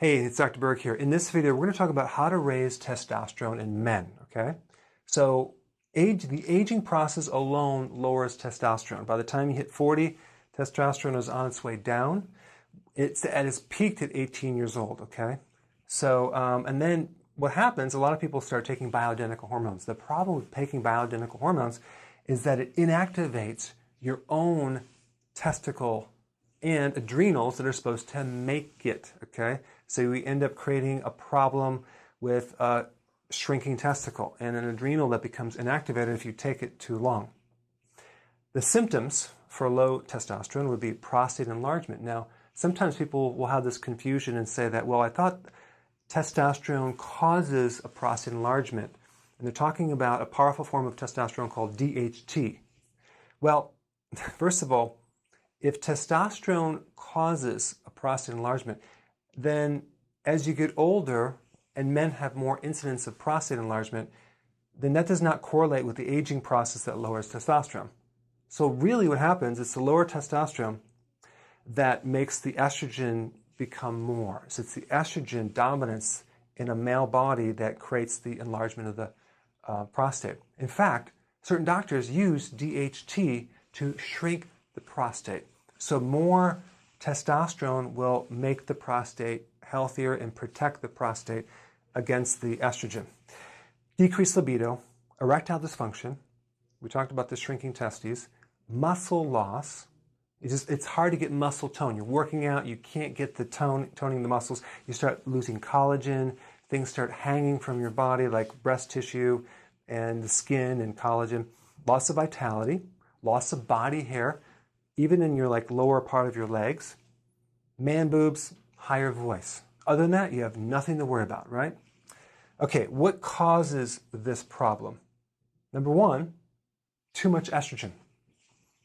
Hey, it's Dr. Berg here. In this video, we're going to talk about how to raise testosterone in men, okay? So the aging process alone lowers testosterone. By the time you hit 40, testosterone is on its way down. It's at its peak at 18 years old, okay? So, and then what happens, a lot of people start taking bioidentical hormones. The problem with taking bioidentical hormones is that it inactivates your own testicle and adrenals that are supposed to make it, okay? So we end up creating a problem with a shrinking testicle and an adrenal that becomes inactivated if you take it too long. The symptoms for low testosterone would be prostate enlargement. Now, sometimes people will have this confusion and say that, well, I thought testosterone causes a prostate enlargement. And they're talking about a powerful form of testosterone called DHT. Well, first of all, if testosterone causes a prostate enlargement, then as you get older and men have more incidence of prostate enlargement, then that does not correlate with the aging process that lowers testosterone. So really what happens is the lower testosterone that makes the estrogen become more. So it's the estrogen dominance in a male body that creates the enlargement of the prostate. In fact, certain doctors use DHT to shrink the prostate. So more testosterone will make the prostate healthier and protect the prostate against the estrogen. Decreased libido, erectile dysfunction, we talked about the shrinking testes, muscle loss. It's hard to get muscle tone. You're working out, you can't get the toning the muscles. You start losing collagen, things start hanging from your body like breast tissue and the skin and collagen. Loss of vitality, loss of body hair, even in your lower part of your legs. Man boobs, higher voice. Other than that, you have nothing to worry about, right? Okay, what causes this problem? Number one, too much estrogen.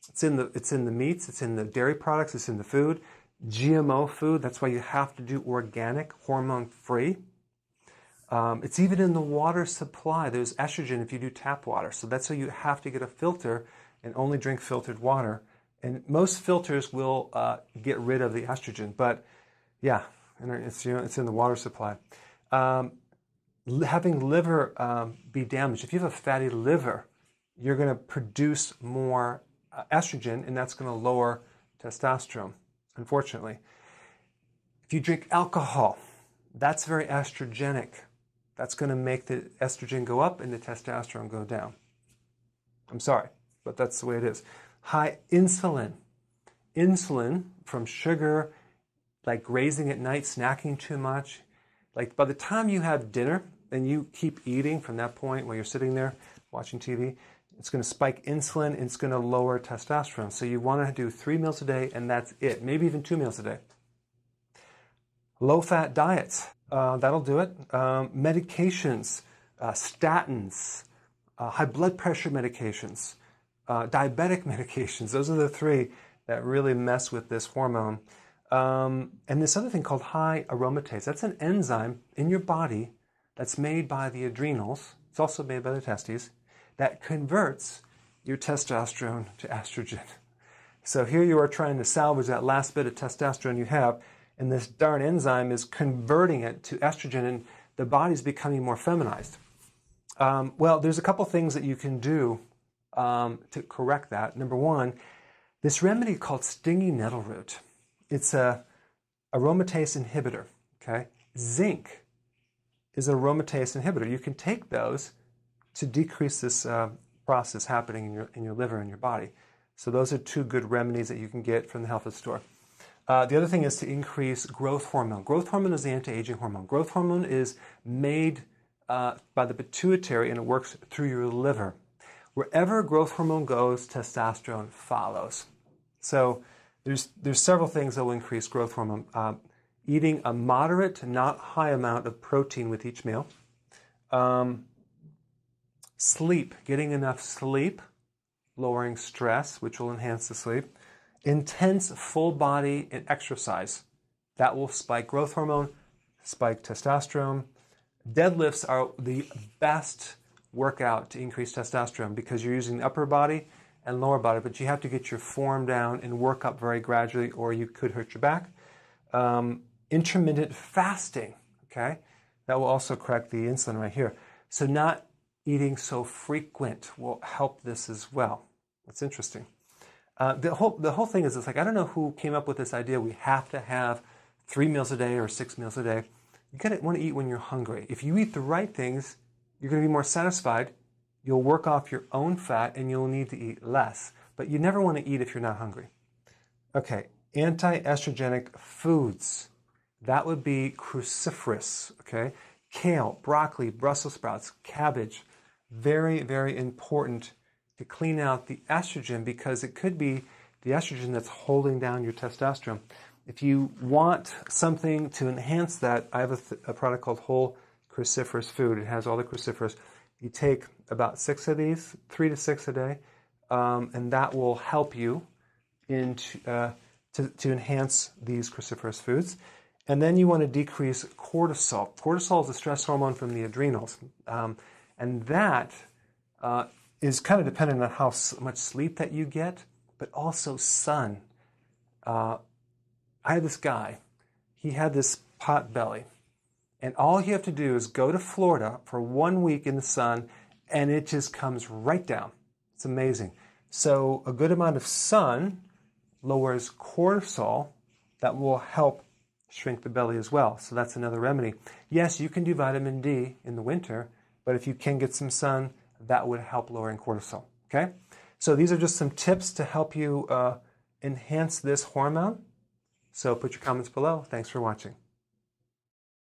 It's in the meats, it's in the dairy products, it's in the food. GMO food, that's why you have to do organic, hormone-free. It's even in the water supply. There's estrogen if you do tap water. So that's why you have to get a filter and only drink filtered water. And most filters will get rid of the estrogen. But yeah, it's in the water supply. Having liver be damaged. If you have a fatty liver, you're going to produce more estrogen, and that's going to lower testosterone, unfortunately. If you drink alcohol, that's very estrogenic. That's going to make the estrogen go up and the testosterone go down. I'm sorry, but that's the way it is. High insulin. Insulin from sugar, like grazing at night, snacking too much. Like by the time you have dinner and you keep eating from that point while you're sitting there watching TV, it's going to spike insulin and it's going to lower testosterone. So you want to do 3 meals a day and that's it. Maybe even 2 meals a day. Low-fat diets. That'll do it. Medications, statins, high blood pressure medications, diabetic medications. Those are the 3 that really mess with this hormone. And this other thing called high aromatase. That's an enzyme in your body that's made by the adrenals. It's also made by the testes that converts your testosterone to estrogen. So here you are trying to salvage that last bit of testosterone you have, and this darn enzyme is converting it to estrogen, and the body's becoming more feminized. Well, there's a couple things that you can do to correct that. Number one, this remedy called stinging nettle root. It's a aromatase inhibitor, okay? Zinc is an aromatase inhibitor. You can take those to decrease this process happening in your liver and your body. So those are 2 good remedies that you can get from the health food store. The other thing is to increase growth hormone. Growth hormone is the anti-aging hormone. Growth hormone is made by the pituitary and it works through your liver. Wherever growth hormone goes, testosterone follows. So there's several things that will increase growth hormone. Eating a moderate, not high amount of protein with each meal. Sleep, getting enough sleep, lowering stress, which will enhance the sleep. Intense full body and exercise. That will spike growth hormone, spike testosterone. Deadlifts are the best workout to increase testosterone because you're using the upper body and lower body, but you have to get your form down and work up very gradually or you could hurt your back. intermittent fasting, okay? That will also correct the insulin right here. So not eating so frequent will help this as well. That's interesting. The whole thing is, it's like, I don't know who came up with this idea. We have to have 3 meals a day or 6 meals a day. You gotta want to eat when you're hungry. If you eat the right things, you're going to be more satisfied. You'll work off your own fat and you'll need to eat less. But you never want to eat if you're not hungry. Okay, anti-estrogenic foods. That would be cruciferous, okay? Kale, broccoli, Brussels sprouts, cabbage. Very, very important to clean out the estrogen, because it could be the estrogen that's holding down your testosterone. If you want something to enhance that, I have a product called Whole Cruciferous Food. It has all the cruciferous. You take about 6 of these, 3 to 6 a day, and that will help you to enhance these cruciferous foods. And then you want to decrease cortisol. Cortisol is a stress hormone from the adrenals, and that is kind of dependent on how much sleep that you get, but also sun. I had this guy, he had this pot belly, and all you have to do is go to Florida for 1 week in the sun, and it just comes right down. It's amazing. So a good amount of sun lowers cortisol. That will help shrink the belly as well. So that's another remedy. Yes, you can do vitamin D in the winter, but if you can get some sun, that would help lowering cortisol. Okay? So these are just some tips to help you enhance this hormone. So put your comments below. Thanks for watching.